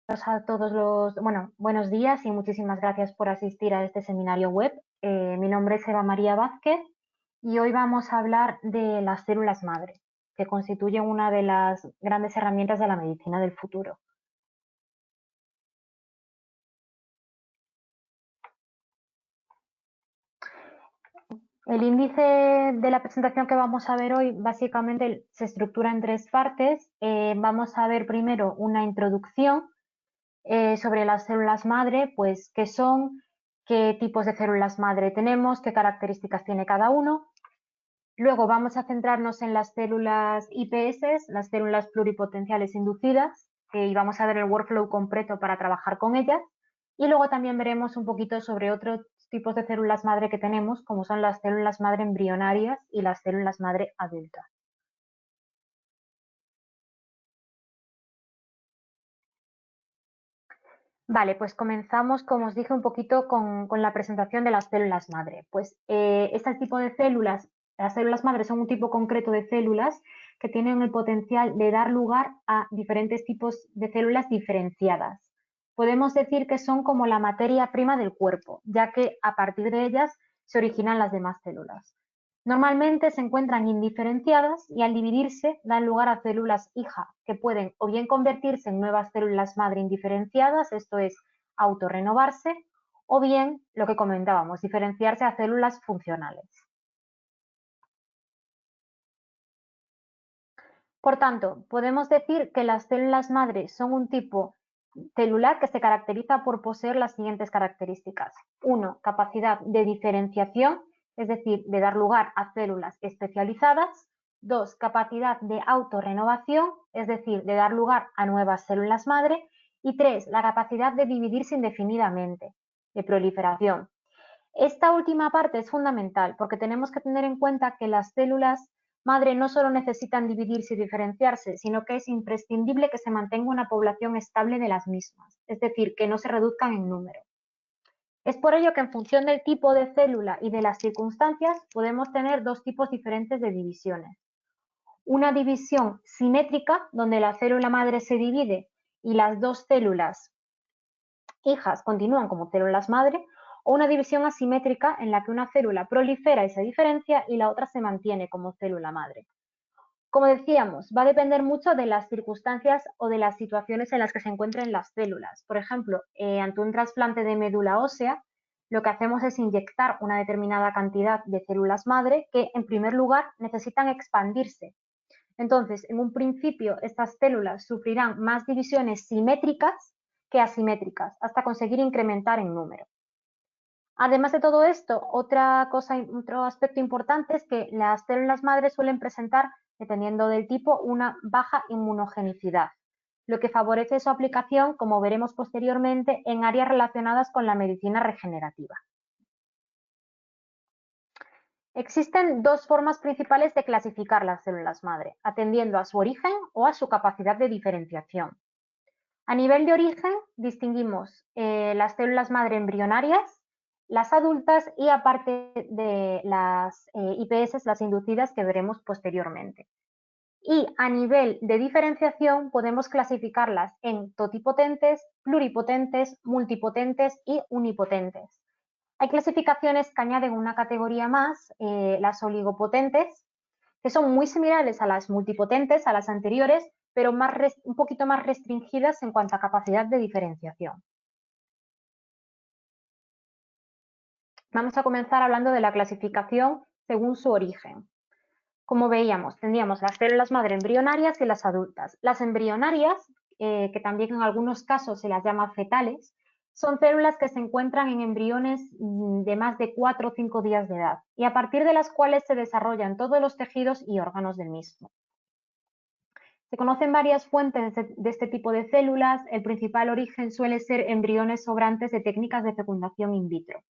A todos buenos días y muchísimas gracias por asistir a este seminario web. Mi nombre es Eva María Vázquez y hoy vamos a hablar de las células madre, que constituyen una de las grandes herramientas de la medicina del futuro. El índice de la presentación que vamos a ver hoy básicamente se estructura en tres partes. Vamos a ver primero una introducción sobre las células madre, pues qué son, qué tipos de células madre tenemos, qué características tiene cada uno. Luego vamos a centrarnos en las células IPS, las células pluripotenciales inducidas, y vamos a ver el workflow completo para trabajar con ellas. Y luego también veremos un poquito sobre otros tipos de células madre que tenemos, como son las células madre embrionarias y las células madre adultas. Vale, pues comenzamos, como os dije, un poquito con la presentación de las células madre. Pues este tipo de células, las células madre son un tipo concreto de células que tienen el potencial de dar lugar a diferentes tipos de células diferenciadas. Podemos decir que son como la materia prima del cuerpo, ya que a partir de ellas se originan las demás células. Normalmente se encuentran indiferenciadas y al dividirse dan lugar a células hija, que pueden o bien convertirse en nuevas células madre indiferenciadas, esto es, autorrenovarse, o bien, lo que comentábamos, diferenciarse a células funcionales. Por tanto, podemos decir que las células madre son un tipo celular que se caracteriza por poseer las siguientes características. 1. Capacidad de diferenciación, es decir, de dar lugar a células especializadas. 2. Capacidad de autorrenovación, es decir, de dar lugar a nuevas células madre. Y 3. La capacidad de dividirse indefinidamente, de proliferación. Esta última parte es fundamental porque tenemos que tener en cuenta que las células madre no solo necesitan dividirse y diferenciarse, sino que es imprescindible que se mantenga una población estable de las mismas, es decir, que no se reduzcan en número. Es por ello que en función del tipo de célula y de las circunstancias podemos tener dos tipos diferentes de divisiones. Una división simétrica, donde la célula madre se divide y las dos células hijas continúan como células madre, o una división asimétrica en la que una célula prolifera y se diferencia y la otra se mantiene como célula madre. Como decíamos, va a depender mucho de las circunstancias o de las situaciones en las que se encuentren las células. Por ejemplo, ante un trasplante de médula ósea, lo que hacemos es inyectar una determinada cantidad de células madre que, en primer lugar, necesitan expandirse. Entonces, en un principio, estas células sufrirán más divisiones simétricas que asimétricas, hasta conseguir incrementar en número. Además de todo esto, otro aspecto importante es que las células madres suelen presentar, dependiendo del tipo, una baja inmunogenicidad, lo que favorece su aplicación, como veremos posteriormente, en áreas relacionadas con la medicina regenerativa. Existen dos formas principales de clasificar las células madre, atendiendo a su origen o a su capacidad de diferenciación. A nivel de origen, distinguimos las células madre embrionarias, las adultas y aparte de las IPS, las inducidas, que veremos posteriormente. Y a nivel de diferenciación podemos clasificarlas en totipotentes, pluripotentes, multipotentes y unipotentes. Hay clasificaciones que añaden una categoría más, las oligopotentes, que son muy similares a las multipotentes, a las anteriores, pero un poquito más restringidas en cuanto a capacidad de diferenciación. Vamos a comenzar hablando de la clasificación según su origen. Como veíamos, tendríamos las células madre embrionarias y las adultas. Las embrionarias, que también en algunos casos se las llama fetales, son células que se encuentran en embriones de más de 4 o 5 días de edad y a partir de las cuales se desarrollan todos los tejidos y órganos del mismo. Se conocen varias fuentes de este tipo de células. El principal origen suele ser embriones sobrantes de técnicas de fecundación in vitro.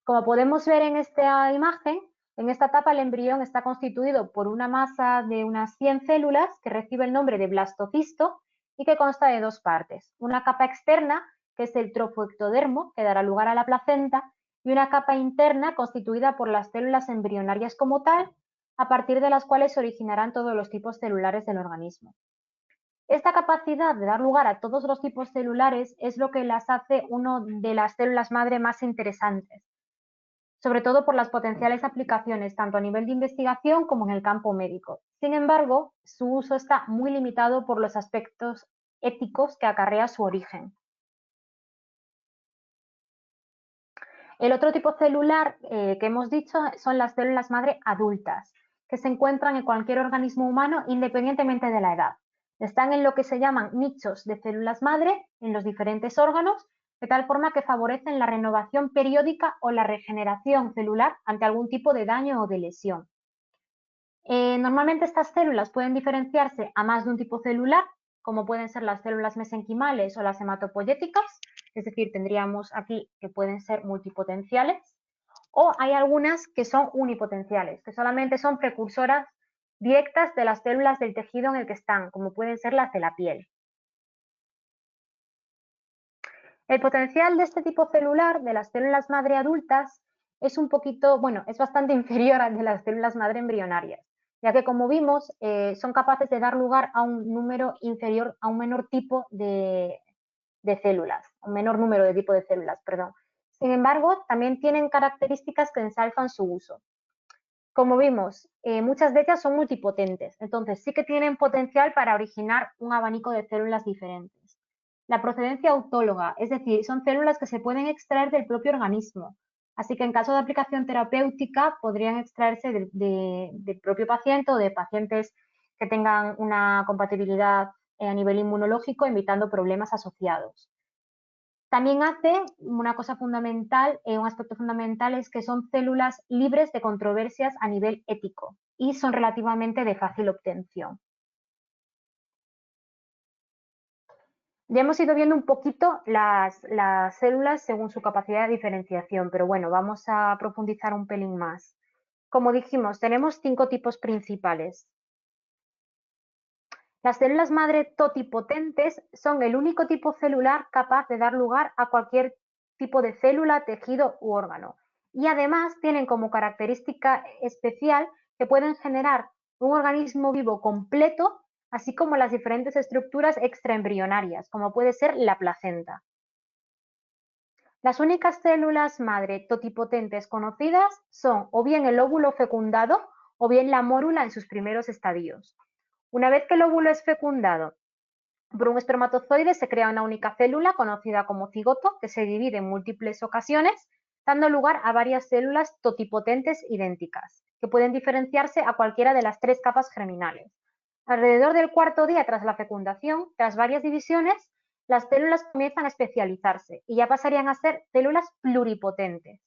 Como podemos ver en esta imagen, en esta etapa el embrión está constituido por una masa de unas 100 células que recibe el nombre de blastocisto y que consta de dos partes. Una capa externa, que es el trofoectodermo, que dará lugar a la placenta, y una capa interna constituida por las células embrionarias como tal, a partir de las cuales se originarán todos los tipos celulares del organismo. Esta capacidad de dar lugar a todos los tipos celulares es lo que las hace una de las células madre más interesantes, sobre todo por las potenciales aplicaciones tanto a nivel de investigación como en el campo médico. Sin embargo, su uso está muy limitado por los aspectos éticos que acarrea su origen. El otro tipo celular que hemos dicho son las células madre adultas, que se encuentran en cualquier organismo humano independientemente de la edad. Están en lo que se llaman nichos de células madre en los diferentes órganos, de tal forma que favorecen la renovación periódica o la regeneración celular ante algún tipo de daño o de lesión. Normalmente estas células pueden diferenciarse a más de un tipo celular, como pueden ser las células mesenquimales o las hematopoyéticas, es decir, tendríamos aquí que pueden ser multipotenciales, o hay algunas que son unipotenciales, que solamente son precursoras directas de las células del tejido en el que están, como pueden ser las de la piel. El potencial de este tipo celular, de las células madre adultas, es un poquito, bueno, es bastante inferior al de las células madre embrionarias, ya que como vimos, son capaces de dar lugar a un número inferior, a un menor tipo de células, un menor número de tipo de células, perdón. Sin embargo, también tienen características que ensalzan su uso. Como vimos, muchas de ellas son multipotentes, entonces sí que tienen potencial para originar un abanico de células diferentes. La procedencia autóloga, es decir, son células que se pueden extraer del propio organismo, así que en caso de aplicación terapéutica podrían extraerse del propio paciente o de pacientes que tengan una compatibilidad a nivel inmunológico, evitando problemas asociados. También hace una cosa fundamental, un aspecto fundamental es que son células libres de controversias a nivel ético y son relativamente de fácil obtención. Ya hemos ido viendo un poquito las células según su capacidad de diferenciación, pero bueno, vamos a profundizar un pelín más. Como dijimos, tenemos 5 tipos principales. Las células madre totipotentes son el único tipo celular capaz de dar lugar a cualquier tipo de célula, tejido u órgano. Y además tienen como característica especial que pueden generar un organismo vivo completo, así como las diferentes estructuras extraembrionarias, como puede ser la placenta. Las únicas células madre totipotentes conocidas son o bien el óvulo fecundado o bien la mórula en sus primeros estadios. Una vez que el óvulo es fecundado por un espermatozoide, se crea una única célula conocida como cigoto que se divide en múltiples ocasiones, dando lugar a varias células totipotentes idénticas, que pueden diferenciarse a cualquiera de las 3 capas germinales. Alrededor del cuarto día tras la fecundación, tras varias divisiones, las células comienzan a especializarse y ya pasarían a ser células pluripotentes.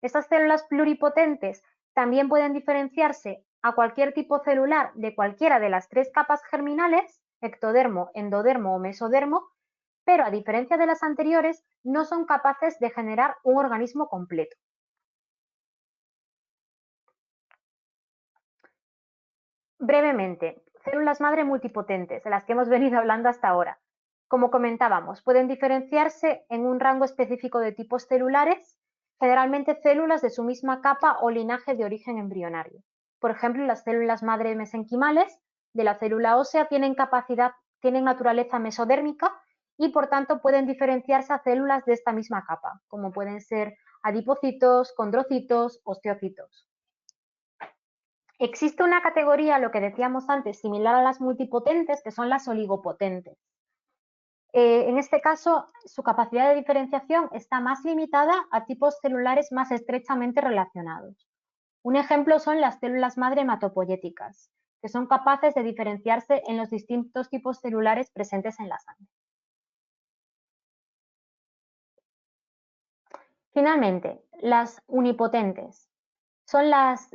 Estas células pluripotentes también pueden diferenciarse a cualquier tipo celular de cualquiera de las 3 capas germinales, ectodermo, endodermo o mesodermo, pero a diferencia de las anteriores, no son capaces de generar un organismo completo. Brevemente, células madre multipotentes, de las que hemos venido hablando hasta ahora. Como comentábamos, pueden diferenciarse en un rango específico de tipos celulares, generalmente células de su misma capa o linaje de origen embrionario. Por ejemplo, las células madre mesenquimales de la célula ósea tienen naturaleza mesodérmica y por tanto pueden diferenciarse a células de esta misma capa, como pueden ser adipocitos, condrocitos, osteocitos. Existe una categoría, lo que decíamos antes, similar a las multipotentes, que son las oligopotentes. En este caso, su capacidad de diferenciación está más limitada a tipos celulares más estrechamente relacionados. Un ejemplo son las células madre hematopoyéticas, que son capaces de diferenciarse en los distintos tipos celulares presentes en la sangre. Finalmente, las unipotentes son las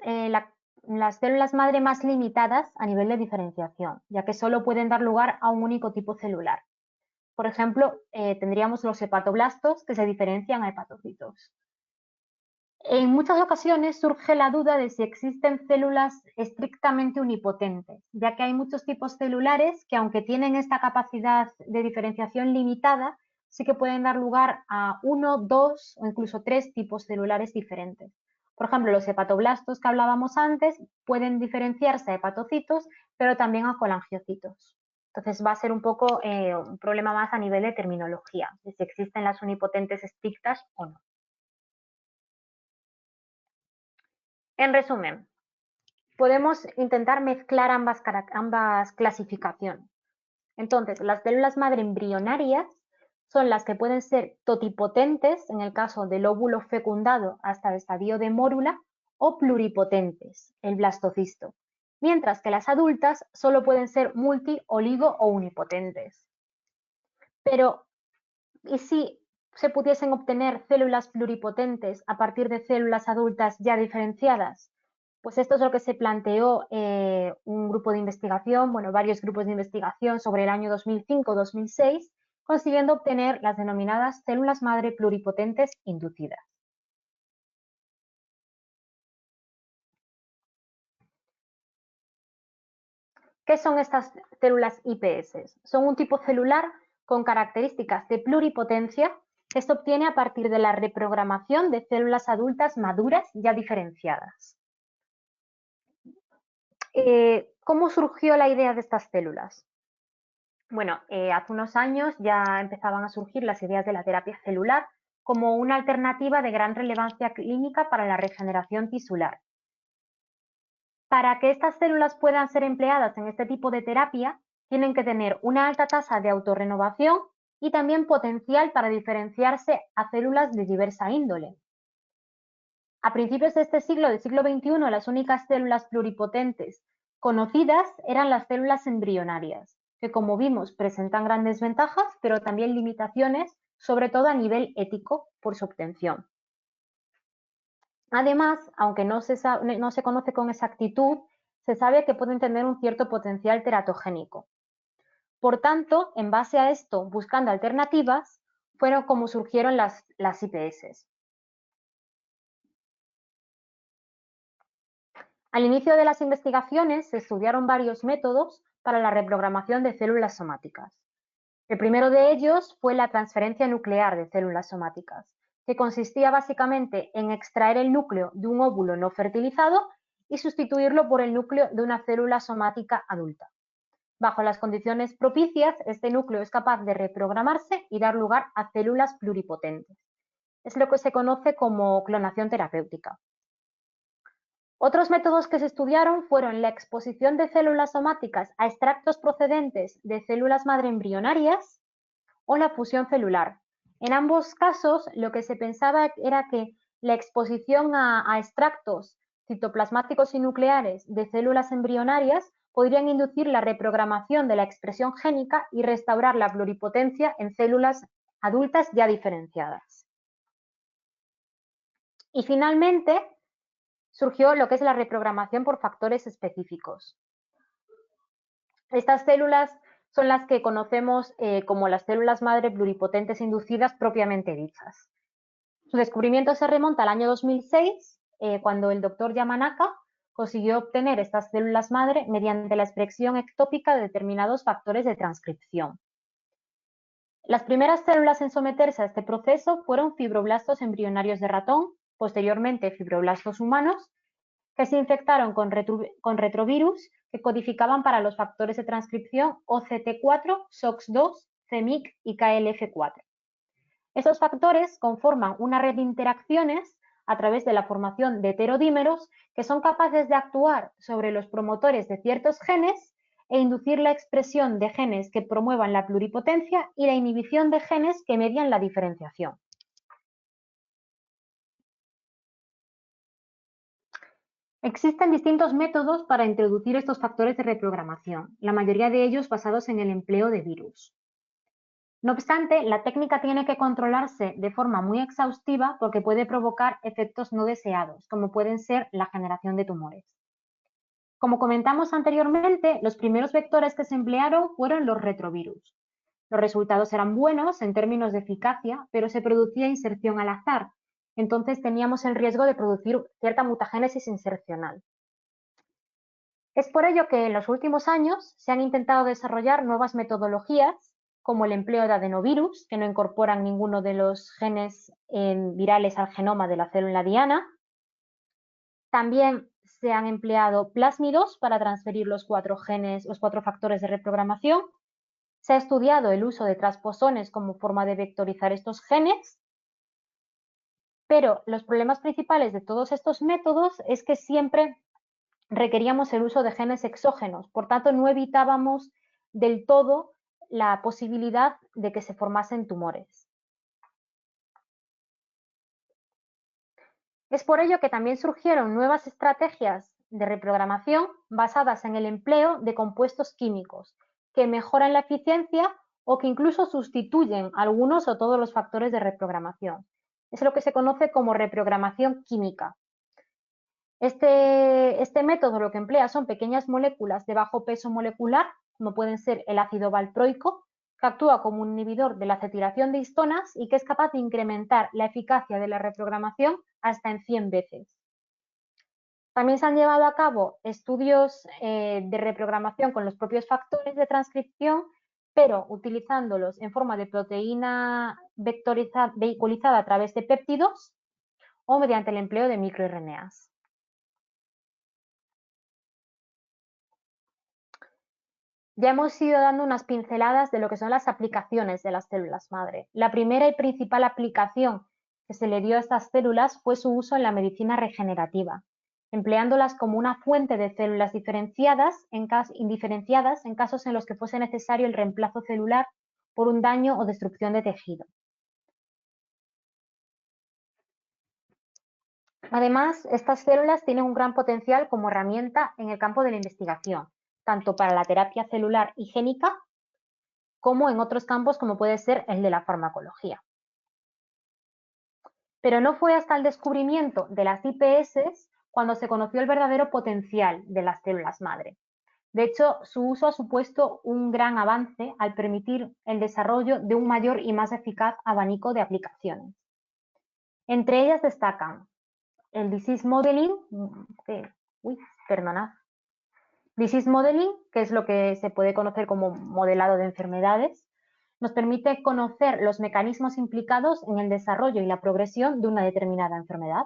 células madre más limitadas a nivel de diferenciación, ya que solo pueden dar lugar a un único tipo celular. Por ejemplo, tendríamos los hepatoblastos que se diferencian a hepatocitos. En muchas ocasiones surge la duda de si existen células estrictamente unipotentes, ya que hay muchos tipos celulares que, aunque tienen esta capacidad de diferenciación limitada, sí que pueden dar lugar a 1, 2 o incluso 3 tipos celulares diferentes. Por ejemplo, los hepatoblastos que hablábamos antes pueden diferenciarse a hepatocitos, pero también a colangiocitos. Entonces va a ser un poco un problema más a nivel de terminología, de si existen las unipotentes estrictas o no. En resumen, podemos intentar mezclar ambas clasificaciones. Entonces, las células madre embrionarias son las que pueden ser totipotentes en el caso del óvulo fecundado hasta el estadio de mórula o pluripotentes, el blastocisto, mientras que las adultas solo pueden ser multi, oligo o unipotentes. Pero, ¿y si se pudiesen obtener células pluripotentes a partir de células adultas ya diferenciadas? Pues esto es lo que se planteó un grupo de investigación, bueno, varios grupos de investigación sobre el año 2005-2006, consiguiendo obtener las denominadas células madre pluripotentes inducidas. ¿Qué son estas células IPS? Son un tipo celular con características de pluripotencia que se obtiene a partir de la reprogramación de células adultas maduras ya diferenciadas. ¿Cómo surgió la idea de estas células? Bueno, hace unos años ya empezaban a surgir las ideas de la terapia celular como una alternativa de gran relevancia clínica para la regeneración tisular. Para que estas células puedan ser empleadas en este tipo de terapia, tienen que tener una alta tasa de autorrenovación y también potencial para diferenciarse a células de diversa índole. A principios de este siglo, del siglo XXI, las únicas células pluripotentes conocidas eran las células embrionarias, que como vimos presentan grandes ventajas, pero también limitaciones, sobre todo a nivel ético, por su obtención. Además, aunque no se conoce con exactitud, se sabe que pueden tener un cierto potencial teratogénico. Por tanto, en base a esto, buscando alternativas, fueron como surgieron las IPS. Al inicio de las investigaciones se estudiaron varios métodos para la reprogramación de células somáticas. El primero de ellos fue la transferencia nuclear de células somáticas, que consistía básicamente en extraer el núcleo de un óvulo no fertilizado y sustituirlo por el núcleo de una célula somática adulta. Bajo las condiciones propicias, este núcleo es capaz de reprogramarse y dar lugar a células pluripotentes. Es lo que se conoce como clonación terapéutica. Otros métodos que se estudiaron fueron la exposición de células somáticas a extractos procedentes de células madre embrionarias o la fusión celular. En ambos casos, lo que se pensaba era que la exposición a extractos citoplasmáticos y nucleares de células embrionarias podrían inducir la reprogramación de la expresión génica y restaurar la pluripotencia en células adultas ya diferenciadas. Y finalmente, surgió lo que es la reprogramación por factores específicos. Estas células son las que conocemos como las células madre pluripotentes inducidas propiamente dichas. Su descubrimiento se remonta al año 2006, cuando el doctor Yamanaka consiguió obtener estas células madre mediante la expresión ectópica de determinados factores de transcripción. Las primeras células en someterse a este proceso fueron fibroblastos embrionarios de ratón, posteriormente fibroblastos humanos, que se infectaron con retrovirus que codificaban para los factores de transcripción OCT4, SOX2, CMYC y KLF4. Estos factores conforman una red de interacciones a través de la formación de heterodímeros que son capaces de actuar sobre los promotores de ciertos genes e inducir la expresión de genes que promuevan la pluripotencia y la inhibición de genes que median la diferenciación. Existen distintos métodos para introducir estos factores de reprogramación, la mayoría de ellos basados en el empleo de virus. No obstante, la técnica tiene que controlarse de forma muy exhaustiva porque puede provocar efectos no deseados, como pueden ser la generación de tumores. Como comentamos anteriormente, los primeros vectores que se emplearon fueron los retrovirus. Los resultados eran buenos en términos de eficacia, pero se producía inserción al azar, entonces teníamos el riesgo de producir cierta mutagénesis insercional. Es por ello que en los últimos años se han intentado desarrollar nuevas metodologías, como el empleo de adenovirus, que no incorporan ninguno de los genes virales al genoma de la célula diana. También se han empleado plásmidos para transferir los 4 factores de reprogramación. Se ha estudiado el uso de transposones como forma de vectorizar estos genes, pero los problemas principales de todos estos métodos es que siempre requeríamos el uso de genes exógenos, por tanto no evitábamos del todo la posibilidad de que se formasen tumores. Es por ello que también surgieron nuevas estrategias de reprogramación basadas en el empleo de compuestos químicos que mejoran la eficiencia o que incluso sustituyen algunos o todos los factores de reprogramación. Es lo que se conoce como reprogramación química. Este método lo que emplea son pequeñas moléculas de bajo peso molecular, como pueden ser el ácido valproico, que actúa como un inhibidor de la acetilación de histonas y que es capaz de incrementar la eficacia de la reprogramación hasta en 100 veces. También se han llevado a cabo estudios de reprogramación con los propios factores de transcripción, pero utilizándolos en forma de proteína vehiculizada a través de péptidos o mediante el empleo de microRNAs. Ya hemos ido dando unas pinceladas de lo que son las aplicaciones de las células madre. La primera y principal aplicación que se le dio a estas células fue su uso en la medicina regenerativa, empleándolas como una fuente de células indiferenciadas en casos en los que fuese necesario el reemplazo celular por un daño o destrucción de tejido. Además, estas células tienen un gran potencial como herramienta en el campo de la investigación, tanto para la terapia celular y génica como en otros campos como puede ser el de la farmacología. Pero no fue hasta el descubrimiento de las IPS cuando se conoció el verdadero potencial de las células madre. De hecho, su uso ha supuesto un gran avance al permitir el desarrollo de un mayor y más eficaz abanico de aplicaciones. Entre ellas destacan el Disease Modeling, Disease Modeling, que es lo que se puede conocer como modelado de enfermedades, nos permite conocer los mecanismos implicados en el desarrollo y la progresión de una determinada enfermedad.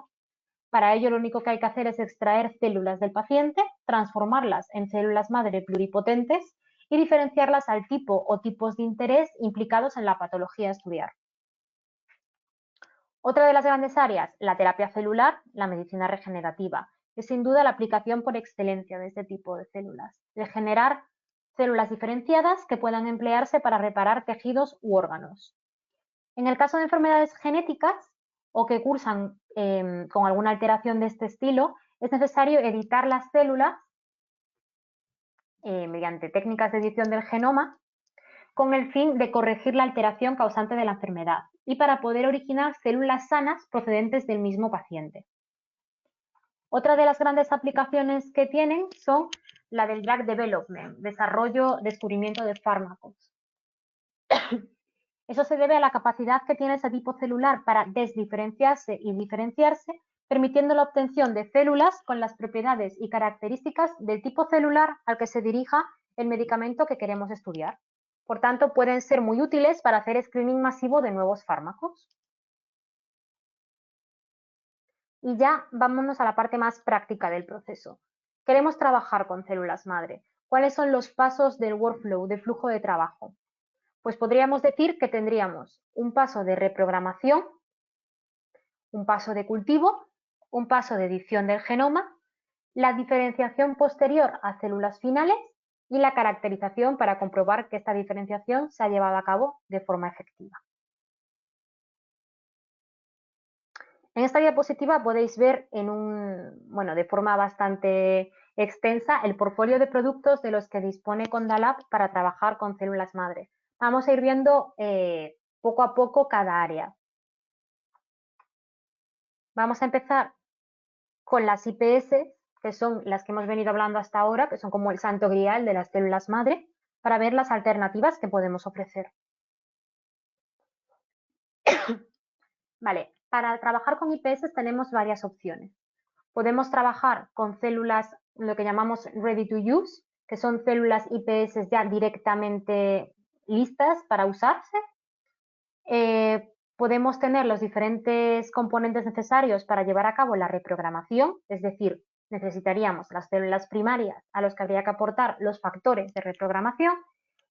Para ello, lo único que hay que hacer es extraer células del paciente, transformarlas en células madre pluripotentes y diferenciarlas al tipo o tipos de interés implicados en la patología a estudiar. Otra de las grandes áreas, la terapia celular, la medicina regenerativa, es sin duda la aplicación por excelencia de este tipo de células, de generar células diferenciadas que puedan emplearse para reparar tejidos u órganos. En el caso de enfermedades genéticas o que cursan con alguna alteración de este estilo, es necesario editar las células mediante técnicas de edición del genoma con el fin de corregir la alteración causante de la enfermedad y para poder originar células sanas procedentes del mismo paciente. Otra de las grandes aplicaciones que tienen son la del drug development, descubrimiento de fármacos. Eso se debe a la capacidad que tiene ese tipo celular para desdiferenciarse y diferenciarse, permitiendo la obtención de células con las propiedades y características del tipo celular al que se dirija el medicamento que queremos estudiar. Por tanto, pueden ser muy útiles para hacer screening masivo de nuevos fármacos. Y ya vámonos a la parte más práctica del proceso. Queremos trabajar con células madre. ¿Cuáles son los pasos del workflow, del flujo de trabajo? Pues podríamos decir que tendríamos un paso de reprogramación, un paso de cultivo, un paso de edición del genoma, la diferenciación posterior a células finales y la caracterización para comprobar que esta diferenciación se ha llevado a cabo de forma efectiva. En esta diapositiva podéis ver de forma bastante extensa el portfolio de productos de los que dispone Condalab para trabajar con células madre. Vamos a ir viendo poco a poco cada área. Vamos a empezar con las IPS, que son las que hemos venido hablando hasta ahora, que son como el santo grial de las células madre, para ver las alternativas que podemos ofrecer. Vale, para trabajar con IPS tenemos varias opciones. Podemos trabajar con células, lo que llamamos ready to use, que son células IPS ya directamente listas para usarse. Podemos tener los diferentes componentes necesarios para llevar a cabo la reprogramación, es decir, necesitaríamos las células primarias a los que habría que aportar los factores de reprogramación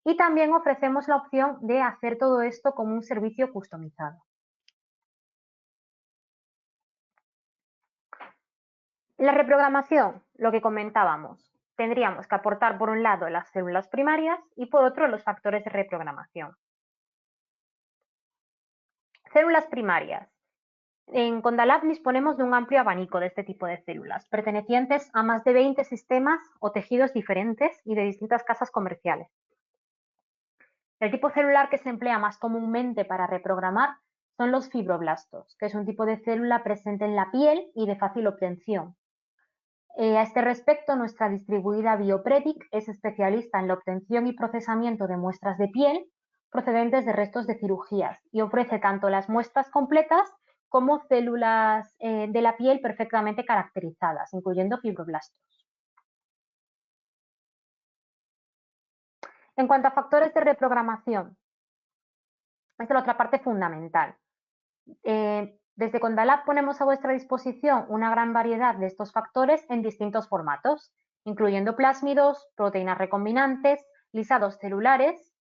y también ofrecemos la opción de hacer todo esto como un servicio customizado. La reprogramación, lo que comentábamos, tendríamos que aportar por un lado las células primarias y por otro los factores de reprogramación. Células primarias. En Condalab disponemos de un amplio abanico de este tipo de células, pertenecientes a más de 20 sistemas o tejidos diferentes y de distintas casas comerciales. El tipo celular que se emplea más comúnmente para reprogramar son los fibroblastos, que es un tipo de célula presente en la piel y de fácil obtención. A este respecto, nuestra distribuida Biopredic es especialista en la obtención y procesamiento de muestras de piel procedentes de restos de cirugías y ofrece tanto las muestras completas como células de la piel perfectamente caracterizadas, incluyendo fibroblastos. En cuanto a factores de reprogramación, esta es la otra parte fundamental. Desde Condalab ponemos a vuestra disposición una gran variedad de estos factores en distintos formatos, incluyendo plásmidos, proteínas recombinantes, lisados celulares,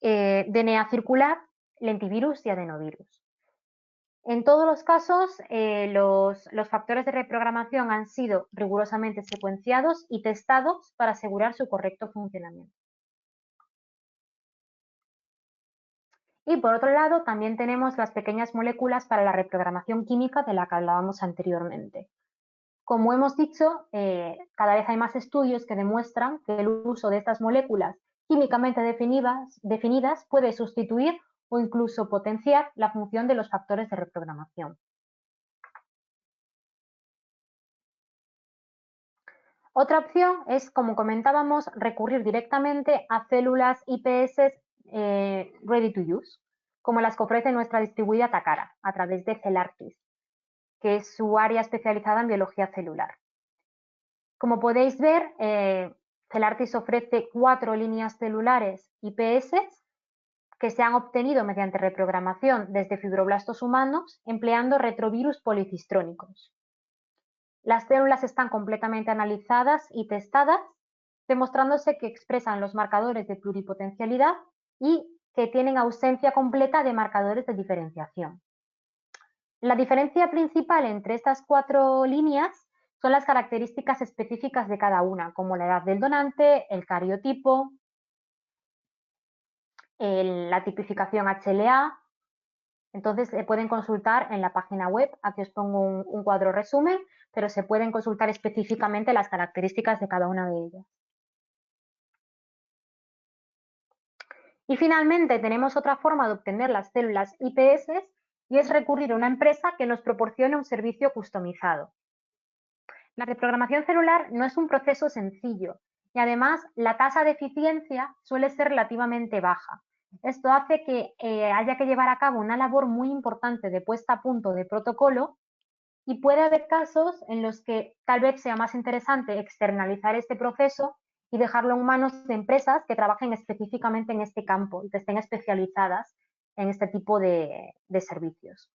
DNA circular, lentivirus y adenovirus. En todos los casos, los factores de reprogramación han sido rigurosamente secuenciados y testados para asegurar su correcto funcionamiento. Y por otro lado, también tenemos las pequeñas moléculas para la reprogramación química de la que hablábamos anteriormente. Como hemos dicho, cada vez hay más estudios que demuestran que el uso de estas moléculas químicamente definidas puede sustituir o incluso potenciar la función de los factores de reprogramación. Otra opción es, como comentábamos, recurrir directamente a células IPS ready to use, como las que ofrece nuestra distribuida Takara, a través de Celartis, que es su área especializada en biología celular. Como podéis ver, Celartis ofrece 4 líneas celulares IPS que se han obtenido mediante reprogramación desde fibroblastos humanos empleando retrovirus policistrónicos. Las células están completamente analizadas y testadas, demostrándose que expresan los marcadores de pluripotencialidad y que tienen ausencia completa de marcadores de diferenciación. La diferencia principal entre estas 4 líneas son las características específicas de cada una, como la edad del donante, el cariotipo, la tipificación HLA. Entonces se pueden consultar en la página web, aquí os pongo un cuadro resumen, pero se pueden consultar específicamente las características de cada una de ellas. Y finalmente tenemos otra forma de obtener las células IPS y es recurrir a una empresa que nos proporcione un servicio customizado. La reprogramación celular no es un proceso sencillo y además la tasa de eficiencia suele ser relativamente baja. Esto hace que haya que llevar a cabo una labor muy importante de puesta a punto de protocolo y puede haber casos en los que tal vez sea más interesante externalizar este proceso y dejarlo en manos de empresas que trabajen específicamente en este campo y que estén especializadas en este tipo de servicios.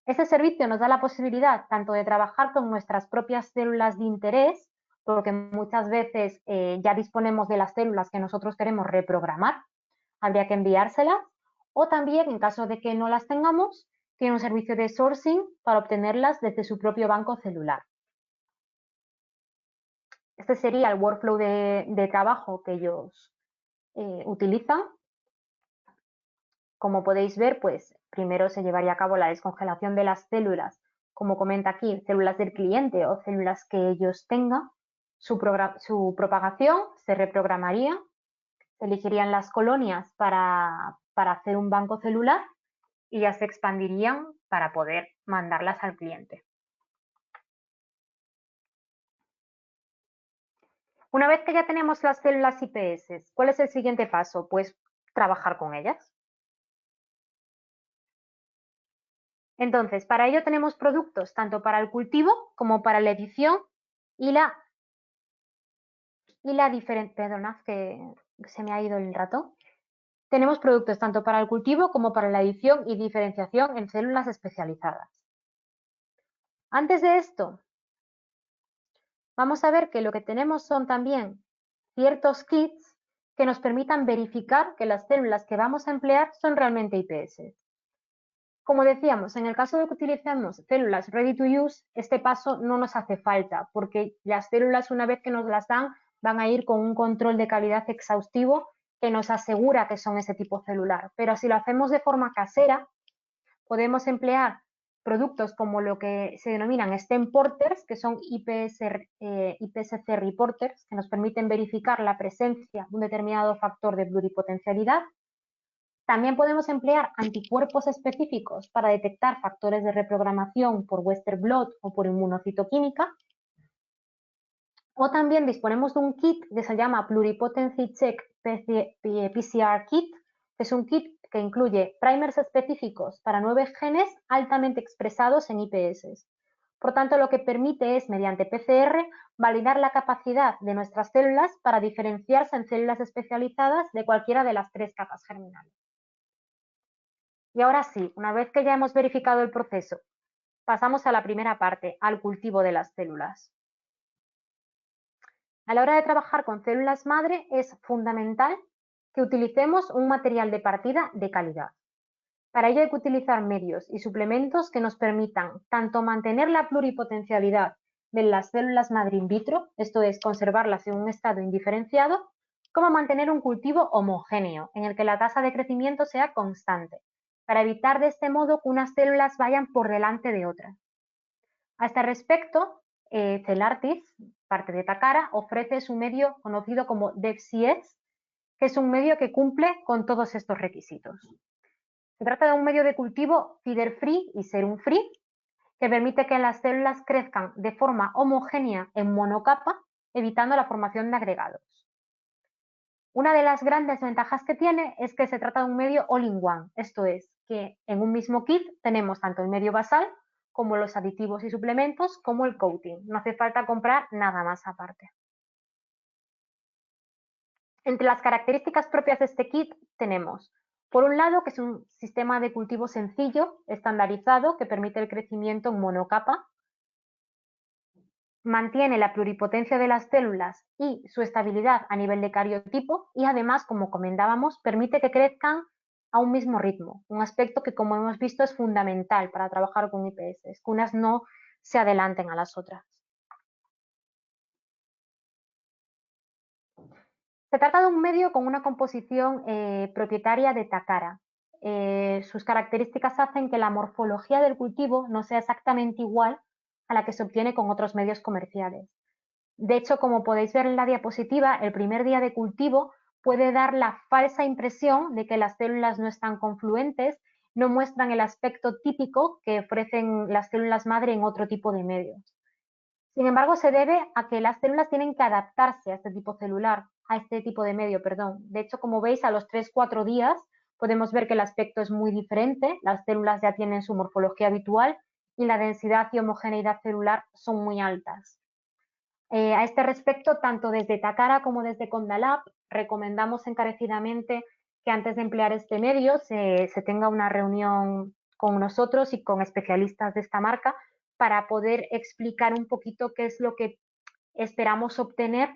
Este servicio nos da la posibilidad tanto de trabajar con nuestras propias células de interés, porque muchas veces ya disponemos de las células que nosotros queremos reprogramar, habría que enviárselas, o también, en caso de que no las tengamos, tiene un servicio de sourcing para obtenerlas desde su propio banco celular. Este sería el workflow de trabajo que ellos utilizan. Como podéis ver, pues primero se llevaría a cabo la descongelación de las células, como comenta aquí, células del cliente o células que ellos tengan. Su propagación se reprogramaría, se elegirían las colonias para hacer un banco celular y ya se expandirían para poder mandarlas al cliente. Una vez que ya tenemos las células IPS, ¿cuál es el siguiente paso? Pues trabajar con ellas. Entonces, para ello tenemos productos tanto para el cultivo como para la edición y la perdonad que se me ha ido el ratón. Tenemos productos tanto para el cultivo como para la edición y diferenciación en células especializadas. Antes de esto, vamos a ver que lo que tenemos son también ciertos kits que nos permitan verificar que las células que vamos a emplear son realmente IPS. Como decíamos, en el caso de que utilicemos células ready to use, este paso no nos hace falta, porque las células, una vez que nos las dan, van a ir con un control de calidad exhaustivo que nos asegura que son ese tipo celular. Pero si lo hacemos de forma casera, podemos emplear productos como lo que se denominan stem porters, que son IPSC reporters, que nos permiten verificar la presencia de un determinado factor de pluripotencialidad. También podemos emplear anticuerpos específicos para detectar factores de reprogramación por Western blot o por inmunocitoquímica. O también disponemos de un kit que se llama Pluripotency Check PCR Kit, que es un kit que incluye primers específicos para 9 genes altamente expresados en IPS. Por tanto, lo que permite es, mediante PCR, validar la capacidad de nuestras células para diferenciarse en células especializadas de cualquiera de las 3 capas germinales. Y ahora sí, una vez que ya hemos verificado el proceso, pasamos a la primera parte, al cultivo de las células. A la hora de trabajar con células madre es fundamental que utilicemos un material de partida de calidad. Para ello hay que utilizar medios y suplementos que nos permitan tanto mantener la pluripotencialidad de las células madre in vitro, esto es, conservarlas en un estado indiferenciado, como mantener un cultivo homogéneo, en el que la tasa de crecimiento sea constante, para evitar de este modo que unas células vayan por delante de otras. A este respecto, Celartis, parte de Takara, ofrece su medio conocido como DevCS, que es un medio que cumple con todos estos requisitos. Se trata de un medio de cultivo feeder-free y serum-free, que permite que las células crezcan de forma homogénea en monocapa, evitando la formación de agregados. Una de las grandes ventajas que tiene es que se trata de un medio all-in-one, esto es, que en un mismo kit tenemos tanto el medio basal como los aditivos y suplementos, como el coating. No hace falta comprar nada más aparte. Entre las características propias de este kit tenemos, por un lado, que es un sistema de cultivo sencillo, estandarizado, que permite el crecimiento en monocapa, mantiene la pluripotencia de las células y su estabilidad a nivel de cariotipo y además, como comentábamos, permite que crezcan a un mismo ritmo, un aspecto que, como hemos visto, es fundamental para trabajar con IPS, que unas no se adelanten a las otras. Se trata de un medio con una composición propietaria de Takara. Sus características hacen que la morfología del cultivo no sea exactamente igual a la que se obtiene con otros medios comerciales. De hecho, como podéis ver en la diapositiva, el primer día de cultivo puede dar la falsa impresión de que las células no están confluentes, no muestran el aspecto típico que ofrecen las células madre en otro tipo de medios. Sin embargo, se debe a que las células tienen que adaptarse a este tipo celular, a este tipo de medio, perdón. De hecho, como veis, a los 3-4 días podemos ver que el aspecto es muy diferente, las células ya tienen su morfología habitual y la densidad y homogeneidad celular son muy altas. A este respecto, tanto desde Takara como desde Condalab, recomendamos encarecidamente que antes de emplear este medio se tenga una reunión con nosotros y con especialistas de esta marca para poder explicar un poquito qué es lo que esperamos obtener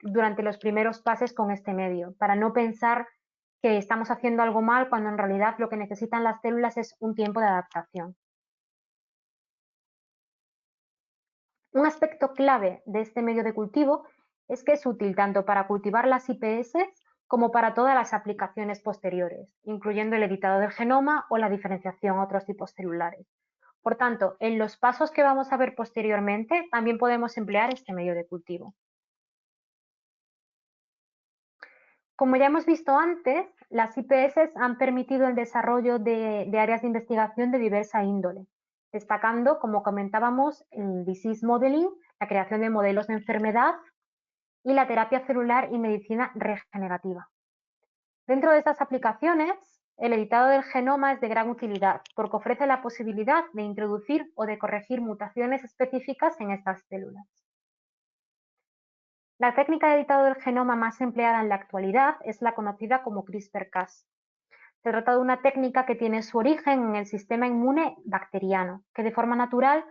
durante los primeros pases con este medio, para no pensar que estamos haciendo algo mal cuando en realidad lo que necesitan las células es un tiempo de adaptación. Un aspecto clave de este medio de cultivo es que es útil tanto para cultivar las IPS como para todas las aplicaciones posteriores, incluyendo el editado del genoma o la diferenciación a otros tipos celulares. Por tanto, en los pasos que vamos a ver posteriormente, también podemos emplear este medio de cultivo. Como ya hemos visto antes, las IPS han permitido el desarrollo de áreas de investigación de diversa índole, destacando, como comentábamos, el disease modeling, la creación de modelos de enfermedad y la terapia celular y medicina regenerativa. Dentro de estas aplicaciones, el editado del genoma es de gran utilidad porque ofrece la posibilidad de introducir o de corregir mutaciones específicas en estas células. La técnica de editado del genoma más empleada en la actualidad es la conocida como CRISPR-Cas. Se trata de una técnica que tiene su origen en el sistema inmune bacteriano, que de forma natural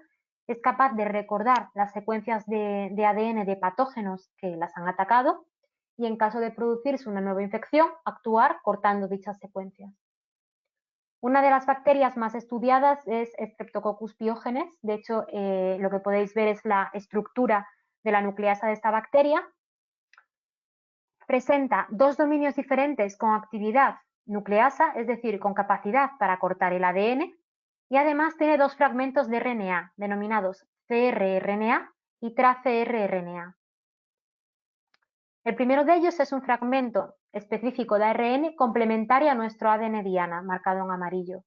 es capaz de recordar las secuencias de ADN de patógenos que las han atacado y, en caso de producirse una nueva infección, actuar cortando dichas secuencias. Una de las bacterias más estudiadas es Streptococcus pyogenes. De hecho, lo que podéis ver es la estructura de la nucleasa de esta bacteria. Presenta dos dominios diferentes con actividad nucleasa, es decir, con capacidad para cortar el ADN, y además tiene dos fragmentos de RNA, denominados cRRNA y tracrRNA. El primero de ellos es un fragmento específico de ARN complementario a nuestro ADN diana, marcado en amarillo.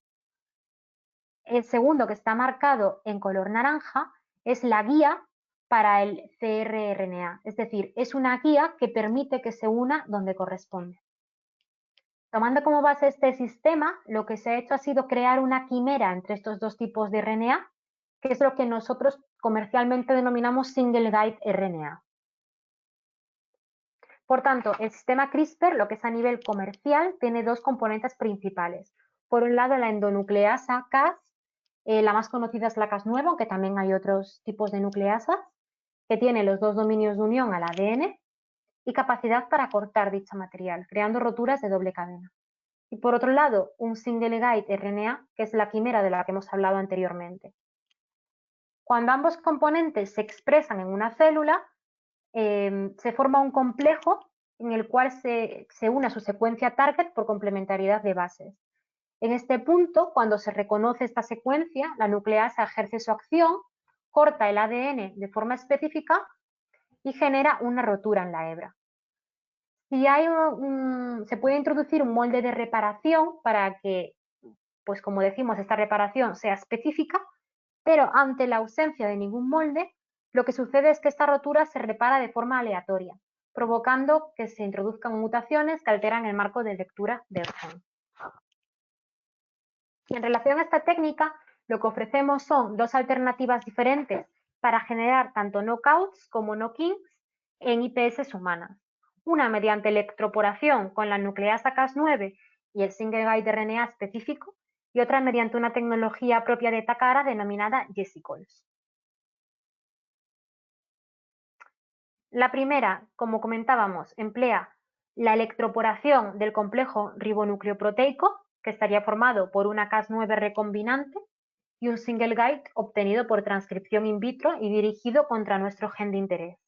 El segundo, que está marcado en color naranja, es la guía para el cRRNA, es decir, es una guía que permite que se una donde corresponde. Tomando como base este sistema, lo que se ha hecho ha sido crear una quimera entre estos dos tipos de RNA, que es lo que nosotros comercialmente denominamos single guide RNA. Por tanto, el sistema CRISPR, lo que es a nivel comercial, tiene dos componentes principales. Por un lado, la endonucleasa Cas, la más conocida es la Cas9, aunque también hay otros tipos de nucleasas, que tiene los dos dominios de unión al ADN y capacidad para cortar dicho material, creando roturas de doble cadena. Y por otro lado, un single guide RNA, que es la quimera de la que hemos hablado anteriormente. Cuando ambos componentes se expresan en una célula, se forma un complejo en el cual se une a su secuencia target por complementariedad de bases. En este punto, cuando se reconoce esta secuencia, la nucleasa ejerce su acción, corta el ADN de forma específica y genera una rotura en la hebra. Se puede introducir un molde de reparación para que, pues como decimos, esta reparación sea específica, pero ante la ausencia de ningún molde, lo que sucede es que esta rotura se repara de forma aleatoria, provocando que se introduzcan mutaciones que alteran el marco de lectura del gen. En relación a esta técnica, lo que ofrecemos son dos alternativas diferentes para generar tanto knockouts como knock-ins en IPS humanas. Una mediante electroporación con la nucleasa Cas9 y el single guide RNA específico, y otra mediante una tecnología propia de Takara denominada Jesicals. La primera, como comentábamos, emplea la electroporación del complejo ribonucleoproteico, que estaría formado por una Cas9 recombinante y un single guide obtenido por transcripción in vitro y dirigido contra nuestro gen de interés.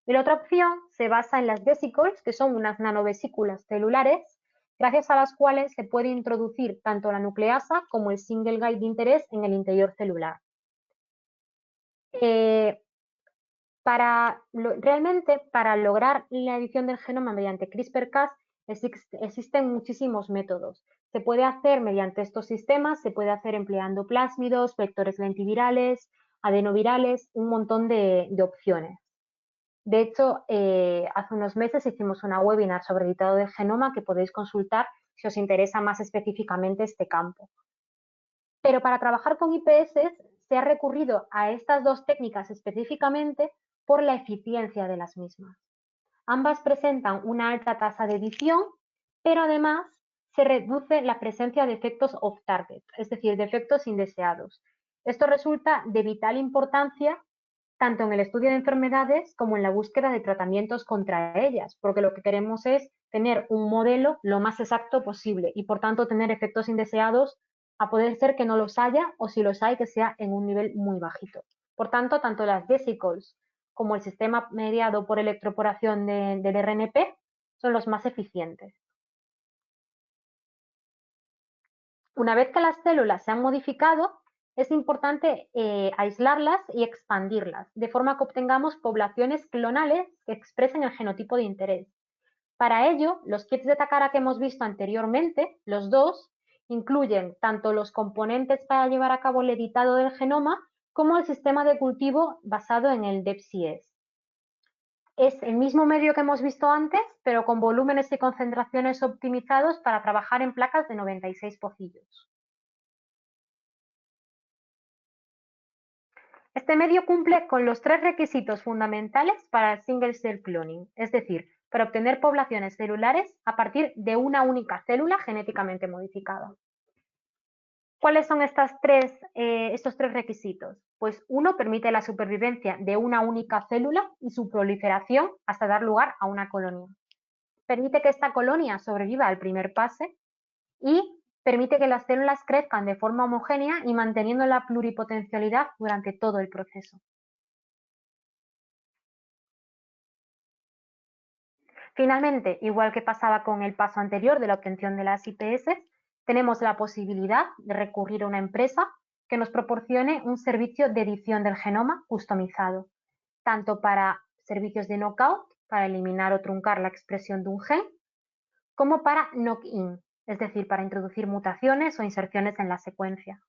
Y la otra opción se basa en las vesicles, que son unas nanovesículas celulares, gracias a las cuales se puede introducir tanto la nucleasa como el single guide de interés en el interior celular. Realmente, para lograr la edición del genoma mediante CRISPR-Cas, existen muchísimos métodos. Se puede hacer mediante estos sistemas, se puede hacer empleando plásmidos, vectores lentivirales, adenovirales, un montón de opciones. De hecho, hace unos meses hicimos una webinar sobre editado del genoma que podéis consultar si os interesa más específicamente este campo. Pero para trabajar con IPS se ha recurrido a estas dos técnicas específicamente por la eficiencia de las mismas. Ambas presentan una alta tasa de edición, pero además se reduce la presencia de efectos off-target, es decir, de efectos indeseados. Esto resulta de vital importancia tanto en el estudio de enfermedades como en la búsqueda de tratamientos contra ellas, porque lo que queremos es tener un modelo lo más exacto posible y, por tanto, tener efectos indeseados, a poder ser que no los haya, o si los hay, que sea en un nivel muy bajito. Por tanto, tanto las vesicles como el sistema mediado por electroporación del RNP son los más eficientes. Una vez que las células se han modificado, es importante aislarlas y expandirlas, de forma que obtengamos poblaciones clonales que expresen el genotipo de interés. Para ello, los kits de Takara que hemos visto anteriormente, los dos, incluyen tanto los componentes para llevar a cabo el editado del genoma como el sistema de cultivo basado en el DepCS. Es el mismo medio que hemos visto antes, pero con volúmenes y concentraciones optimizados para trabajar en placas de 96 pocillos. Este medio cumple con los tres requisitos fundamentales para el single cell cloning, es decir, para obtener poblaciones celulares a partir de una única célula genéticamente modificada. ¿Cuáles son estos tres requisitos? Pues uno, permite la supervivencia de una única célula y su proliferación hasta dar lugar a una colonia. Permite que esta colonia sobreviva al primer pase y permite que las células crezcan de forma homogénea y manteniendo la pluripotencialidad durante todo el proceso. Finalmente, igual que pasaba con el paso anterior de la obtención de las IPS, tenemos la posibilidad de recurrir a una empresa que nos proporcione un servicio de edición del genoma customizado, tanto para servicios de knockout, para eliminar o truncar la expresión de un gen, como para knock-in, es decir, para introducir mutaciones o inserciones en la secuencia.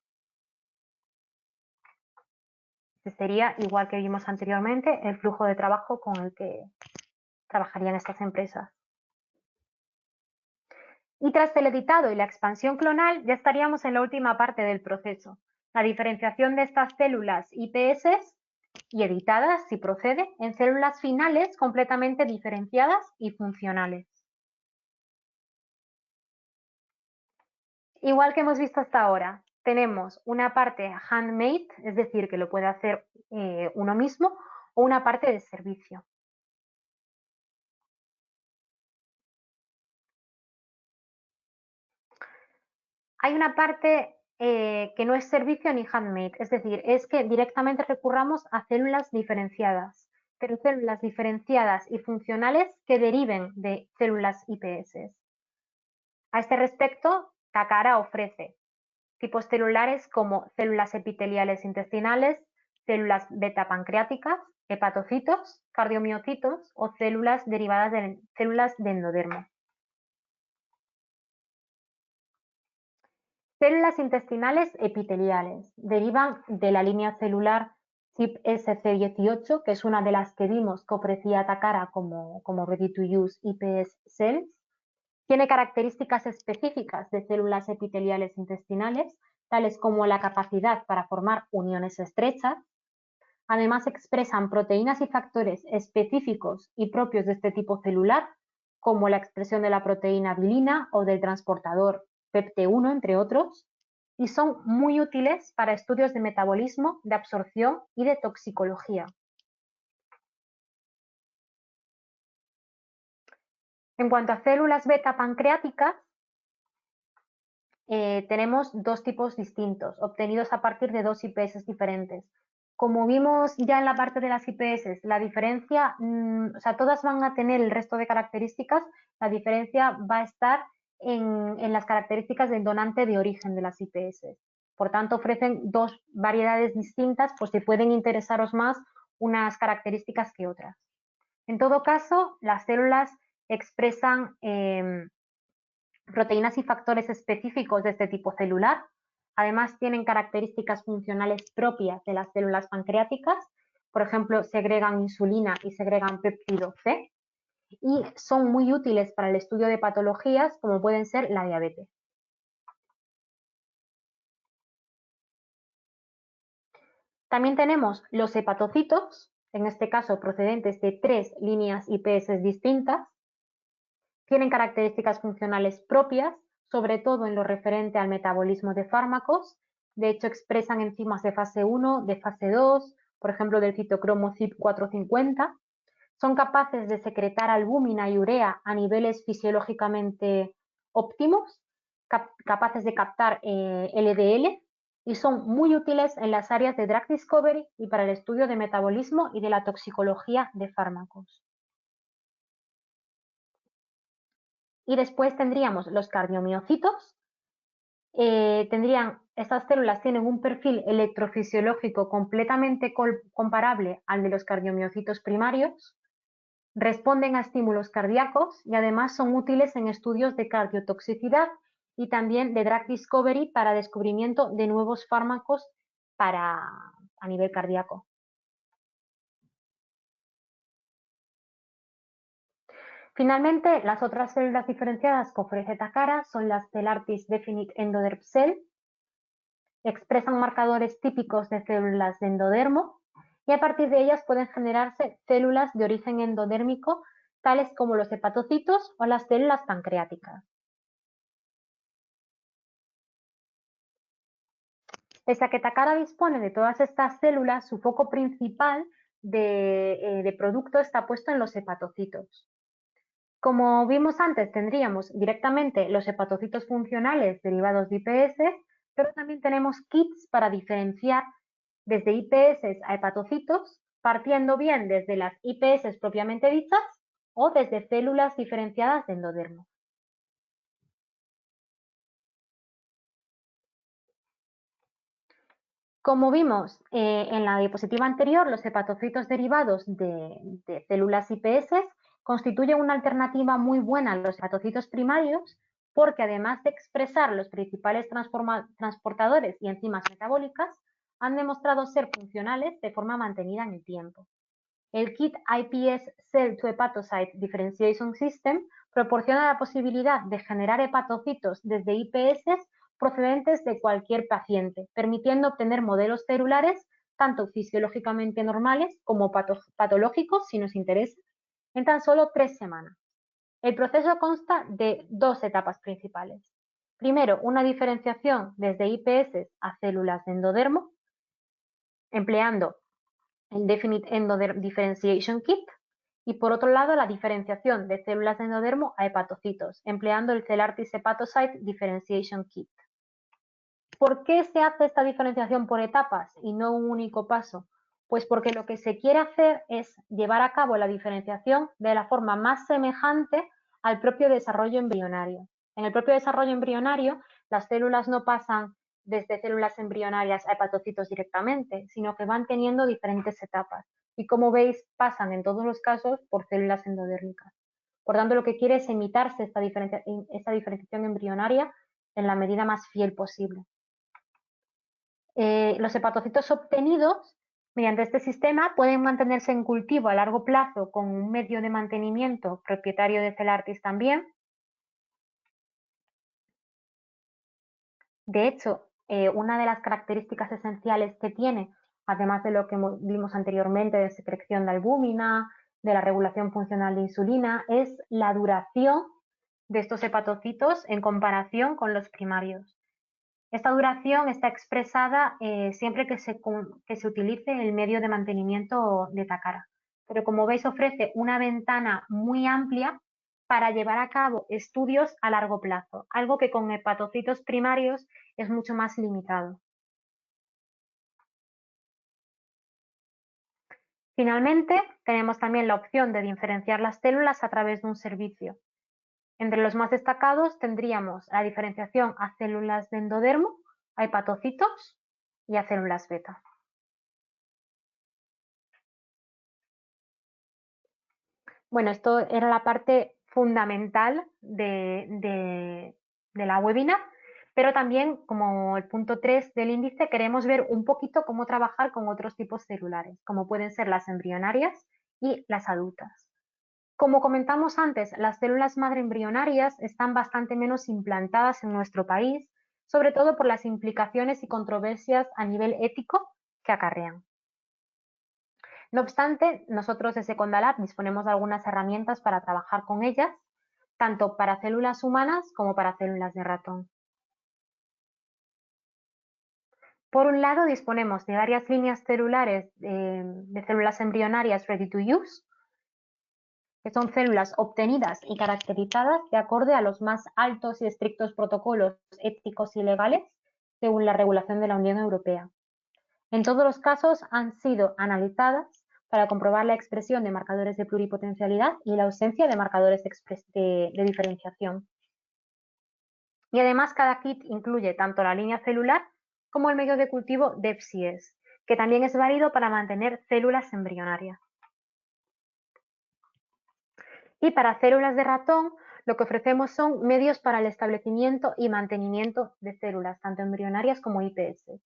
Este sería, igual que vimos anteriormente, el flujo de trabajo con el que trabajarían estas empresas. Y tras el editado y la expansión clonal, ya estaríamos en la última parte del proceso, la diferenciación de estas células IPS y editadas, si procede, en células finales completamente diferenciadas y funcionales. Igual que hemos visto hasta ahora, tenemos una parte handmade, es decir, que lo puede hacer uno mismo, o una parte de servicio. Hay una parte que no es servicio ni handmade, es decir, es que directamente recurramos a células diferenciadas, pero células diferenciadas y funcionales que deriven de células IPS. A este respecto, Takara ofrece tipos celulares como células epiteliales intestinales, células beta pancreáticas, hepatocitos, cardiomiocitos o células derivadas de células de endodermo. Células intestinales epiteliales derivan de la línea celular CYP-SC18, que es una de las que vimos que ofrecía Takara como Ready to Use IPS Cells. Tiene características específicas de células epiteliales intestinales, tales como la capacidad para formar uniones estrechas. Además, expresan proteínas y factores específicos y propios de este tipo celular, como la expresión de la proteína bilina o del transportador PEPT1, entre otros, y son muy útiles para estudios de metabolismo, de absorción y de toxicología. En cuanto a células beta pancreáticas, tenemos dos tipos distintos, obtenidos a partir de dos IPS diferentes. Como vimos ya en la parte de las IPS, la diferencia, o sea, todas van a tener el resto de características, la diferencia va a estar en las características del donante de origen de las IPS. Por tanto, ofrecen dos variedades distintas, pues si pueden interesaros más unas características que otras. En todo caso, las células expresan proteínas y factores específicos de este tipo celular. Además, tienen características funcionales propias de las células pancreáticas. Por ejemplo, segregan insulina y segregan péptido C. Y son muy útiles para el estudio de patologías como pueden ser la diabetes. También tenemos los hepatocitos, en este caso procedentes de 3 líneas IPS distintas. Tienen características funcionales propias, sobre todo en lo referente al metabolismo de fármacos. De hecho, expresan enzimas de fase 1, de fase 2, por ejemplo, del citocromo CYP450. Son capaces de secretar albúmina y urea a niveles fisiológicamente óptimos, capaces de captar LDL y son muy útiles en las áreas de drug discovery y para el estudio de metabolismo y de la toxicología de fármacos. Y después tendríamos los cardiomiocitos. Estas células tienen un perfil electrofisiológico completamente comparable al de los cardiomiocitos primarios, responden a estímulos cardíacos y además son útiles en estudios de cardiotoxicidad y también de drug discovery para descubrimiento de nuevos fármacos a nivel cardíaco. Finalmente, las otras células diferenciadas que ofrece Takara son las Celartis Definite Endoderm Cell. Expresan marcadores típicos de células de endodermo y a partir de ellas pueden generarse células de origen endodérmico, tales como los hepatocitos o las células pancreáticas. Pese a que Takara dispone de todas estas células, su foco principal de producto está puesto en los hepatocitos. Como vimos antes, tendríamos directamente los hepatocitos funcionales derivados de IPS, pero también tenemos kits para diferenciar desde IPS a hepatocitos, partiendo bien desde las IPS propiamente dichas o desde células diferenciadas de endodermo. Como vimos en la diapositiva anterior, los hepatocitos derivados de células IPS constituyen una alternativa muy buena a los hepatocitos primarios porque además de expresar los principales transportadores y enzimas metabólicas, han demostrado ser funcionales de forma mantenida en el tiempo. El kit IPS Cell to Hepatocyte Differentiation System proporciona la posibilidad de generar hepatocitos desde IPS procedentes de cualquier paciente, permitiendo obtener modelos celulares tanto fisiológicamente normales como patológicos, si nos interesa, en tan solo 3 semanas. El proceso consta de 2 etapas principales. Primero, una diferenciación desde IPS a células de endodermo, empleando el Definite Endoderm Differentiation Kit, y por otro lado la diferenciación de células de endodermo a hepatocitos, empleando el Celartis Hepatocyte Differentiation Kit. ¿Por qué se hace esta diferenciación por etapas y no un único paso? Pues porque lo que se quiere hacer es llevar a cabo la diferenciación de la forma más semejante al propio desarrollo embrionario. En el propio desarrollo embrionario, las células no pasan desde células embrionarias a hepatocitos directamente, sino que van teniendo diferentes etapas. Y como veis, pasan en todos los casos por células endodérmicas. Por tanto, lo que quiere es imitarse esta diferenciación embrionaria en la medida más fiel posible. Los hepatocitos obtenidos mediante este sistema pueden mantenerse en cultivo a largo plazo con un medio de mantenimiento propietario de Celartis también. De hecho, una de las características esenciales que tiene, además de lo que vimos anteriormente de secreción de albúmina, de la regulación funcional de insulina, es la duración de estos hepatocitos en comparación con los primarios. Esta duración está expresada siempre que se utilice el medio de mantenimiento de Takara. Pero como veis, ofrece una ventana muy amplia para llevar a cabo estudios a largo plazo, algo que con hepatocitos primarios es mucho más limitado. Finalmente, tenemos también la opción de diferenciar las células a través de un servicio. Entre los más destacados tendríamos la diferenciación a células de endodermo, a hepatocitos y a células beta. Bueno, esto era la parte fundamental de la webinar, pero también, como el punto 3 del índice, queremos ver un poquito cómo trabajar con otros tipos celulares, como pueden ser las embrionarias y las adultas. Como comentamos antes, las células madre embrionarias están bastante menos implantadas en nuestro país, sobre todo por las implicaciones y controversias a nivel ético que acarrean. No obstante, nosotros desde Condalab disponemos de algunas herramientas para trabajar con ellas, tanto para células humanas como para células de ratón. Por un lado, disponemos de varias líneas celulares de células embrionarias ready to use, que son células obtenidas y caracterizadas de acorde a los más altos y estrictos protocolos éticos y legales según la regulación de la Unión Europea. En todos los casos han sido analizadas para comprobar la expresión de marcadores de pluripotencialidad y la ausencia de marcadores de diferenciación. Y además cada kit incluye tanto la línea celular como el medio de cultivo DEFCS, que también es válido para mantener células embrionarias. Y para células de ratón, lo que ofrecemos son medios para el establecimiento y mantenimiento de células, tanto embrionarias como IPS.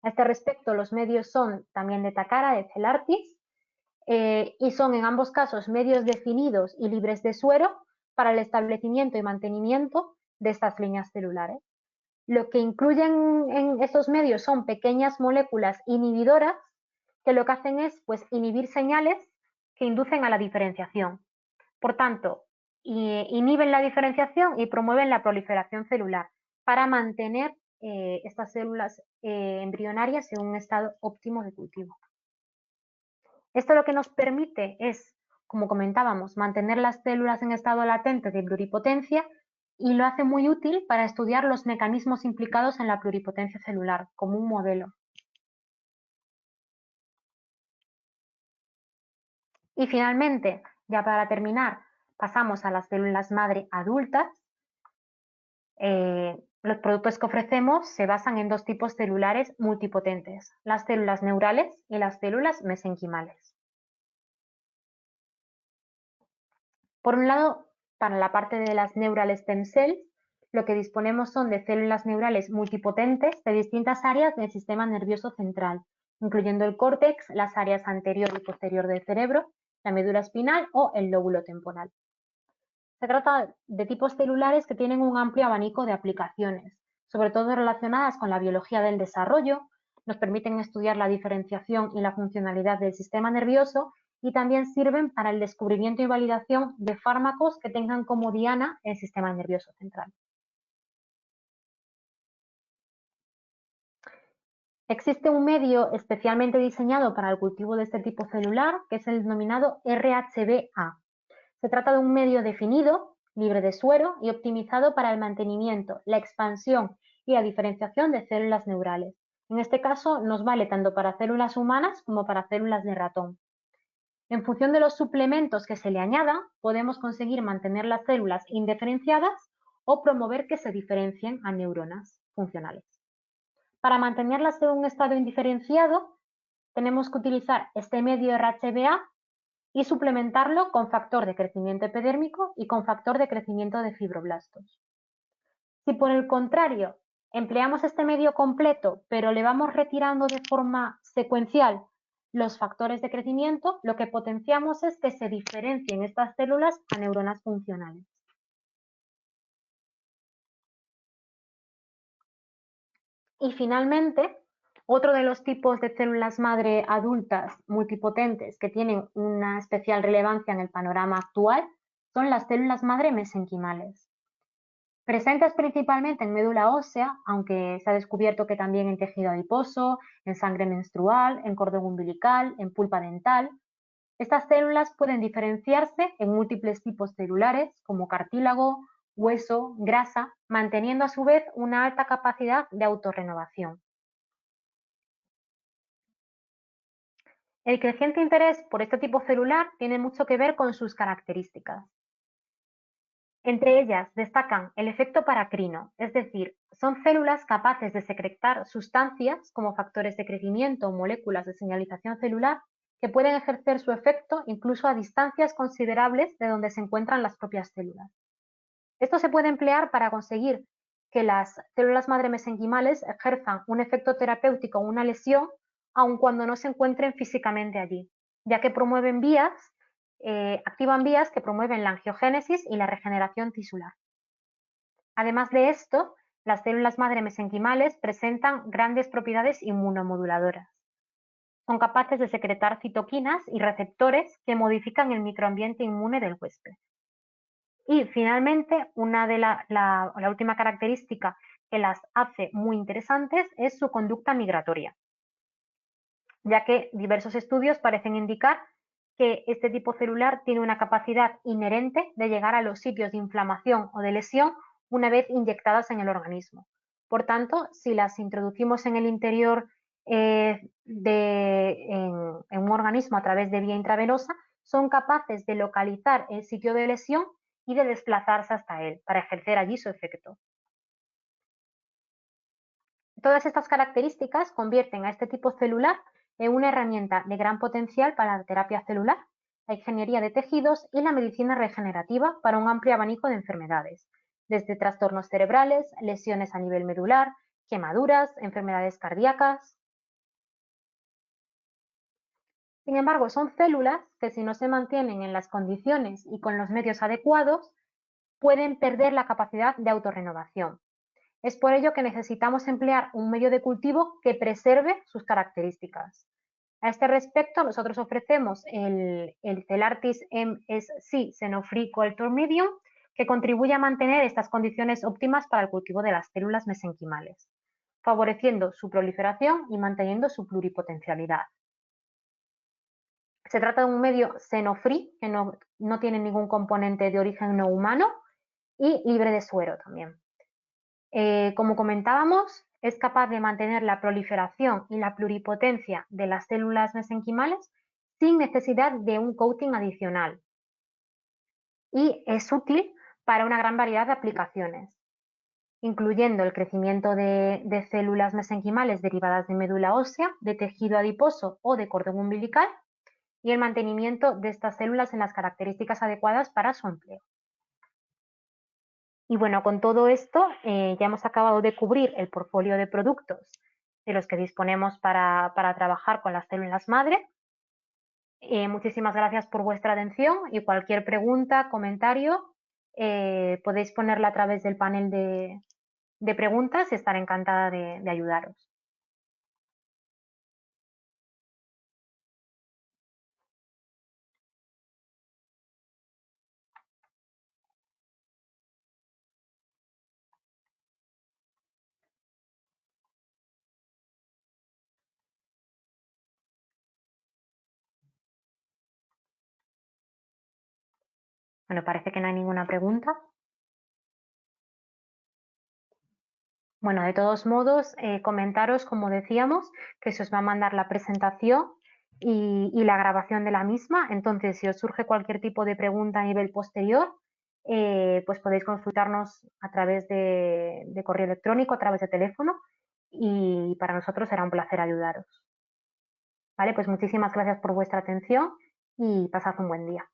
A este respecto, los medios son también de Takara, de Celartis, y son en ambos casos medios definidos y libres de suero para el establecimiento y mantenimiento de estas líneas celulares. Lo que incluyen en estos medios son pequeñas moléculas inhibidoras que lo que hacen es pues, inhibir señales que inducen a la diferenciación. Por tanto, inhiben la diferenciación y promueven la proliferación celular para mantener estas células embrionarias en un estado óptimo de cultivo. Esto lo que nos permite es, como comentábamos, mantener las células en estado latente de pluripotencia y lo hace muy útil para estudiar los mecanismos implicados en la pluripotencia celular, como un modelo. Y finalmente, ya para terminar, pasamos a las células madre adultas. Los productos que ofrecemos se basan en dos tipos celulares multipotentes, las células neurales y las células mesenquimales. Por un lado, para la parte de las neural stem cells, lo que disponemos son de células neurales multipotentes de distintas áreas del sistema nervioso central, incluyendo el córtex, las áreas anterior y posterior del cerebro, la médula espinal o el lóbulo temporal. Se trata de tipos celulares que tienen un amplio abanico de aplicaciones, sobre todo relacionadas con la biología del desarrollo, nos permiten estudiar la diferenciación y la funcionalidad del sistema nervioso y también sirven para el descubrimiento y validación de fármacos que tengan como diana el sistema nervioso central. Existe un medio especialmente diseñado para el cultivo de este tipo celular, que es el denominado RHBA. Se trata de un medio definido, libre de suero y optimizado para el mantenimiento, la expansión y la diferenciación de células neurales. En este caso nos vale tanto para células humanas como para células de ratón. En función de los suplementos que se le añadan, podemos conseguir mantener las células indiferenciadas o promover que se diferencien a neuronas funcionales. Para mantenerlas en un estado indiferenciado, tenemos que utilizar este medio RHBA y suplementarlo con factor de crecimiento epidérmico y con factor de crecimiento de fibroblastos. Si por el contrario empleamos este medio completo, pero le vamos retirando de forma secuencial los factores de crecimiento, lo que potenciamos es que se diferencien estas células a neuronas funcionales. Y finalmente, otro de los tipos de células madre adultas multipotentes que tienen una especial relevancia en el panorama actual son las células madre mesenquimales. Presentes principalmente en médula ósea, aunque se ha descubierto que también en tejido adiposo, en sangre menstrual, en cordón umbilical, en pulpa dental. Estas células pueden diferenciarse en múltiples tipos celulares como cartílago, hueso, grasa, manteniendo a su vez una alta capacidad de autorrenovación. El creciente interés por este tipo celular tiene mucho que ver con sus características. Entre ellas destacan el efecto paracrino, es decir, son células capaces de secretar sustancias como factores de crecimiento o moléculas de señalización celular que pueden ejercer su efecto incluso a distancias considerables de donde se encuentran las propias células. Esto se puede emplear para conseguir que las células madre mesenquimales ejerzan un efecto terapéutico o una lesión aun cuando no se encuentren físicamente allí, ya que promueven activan vías que promueven la angiogénesis y la regeneración tisular. Además de esto, las células madre mesenquimales presentan grandes propiedades inmunomoduladoras. Son capaces de secretar citoquinas y receptores que modifican el microambiente inmune del huésped. Y finalmente, la última característica que las hace muy interesantes es su conducta migratoria, ya que diversos estudios parecen indicar que este tipo celular tiene una capacidad inherente de llegar a los sitios de inflamación o de lesión una vez inyectadas en el organismo. Por tanto, si las introducimos en el interior en un organismo a través de vía intravenosa, son capaces de localizar el sitio de lesión y de desplazarse hasta él para ejercer allí su efecto. Todas estas características convierten a este tipo celular en una herramienta de gran potencial para la terapia celular, la ingeniería de tejidos y la medicina regenerativa para un amplio abanico de enfermedades, desde trastornos cerebrales, lesiones a nivel medular, quemaduras, enfermedades cardíacas. Sin embargo, son células que si no se mantienen en las condiciones y con los medios adecuados, pueden perder la capacidad de autorrenovación. Es por ello que necesitamos emplear un medio de cultivo que preserve sus características. A este respecto, nosotros ofrecemos el Celartis MSC Xenofree Culture Medium, que contribuye a mantener estas condiciones óptimas para el cultivo de las células mesenquimales. favoreciendo su proliferación y manteniendo su pluripotencialidad. Se trata de un medio xeno-free, que no tiene ningún componente de origen no humano y libre de suero también. Como comentábamos, es capaz de mantener la proliferación y la pluripotencia de las células mesenquimales sin necesidad de un coating adicional. Y es útil para una gran variedad de aplicaciones, incluyendo el crecimiento de células mesenquimales derivadas de médula ósea, de tejido adiposo o de cordón umbilical, y el mantenimiento de estas células en las características adecuadas para su empleo. Y bueno, con todo esto ya hemos acabado de cubrir el portfolio de productos de los que disponemos para trabajar con las células madre. Muchísimas gracias por vuestra atención y cualquier pregunta, comentario, podéis ponerla a través del panel de preguntas y estaré encantada de ayudaros. Bueno, parece que no hay ninguna pregunta. Bueno, de todos modos, comentaros, como decíamos, que se os va a mandar la presentación y la grabación de la misma. Entonces, si os surge cualquier tipo de pregunta a nivel posterior, pues podéis consultarnos a través de correo electrónico, a través de teléfono, y para nosotros será un placer ayudaros. Vale, pues muchísimas gracias por vuestra atención y pasad un buen día.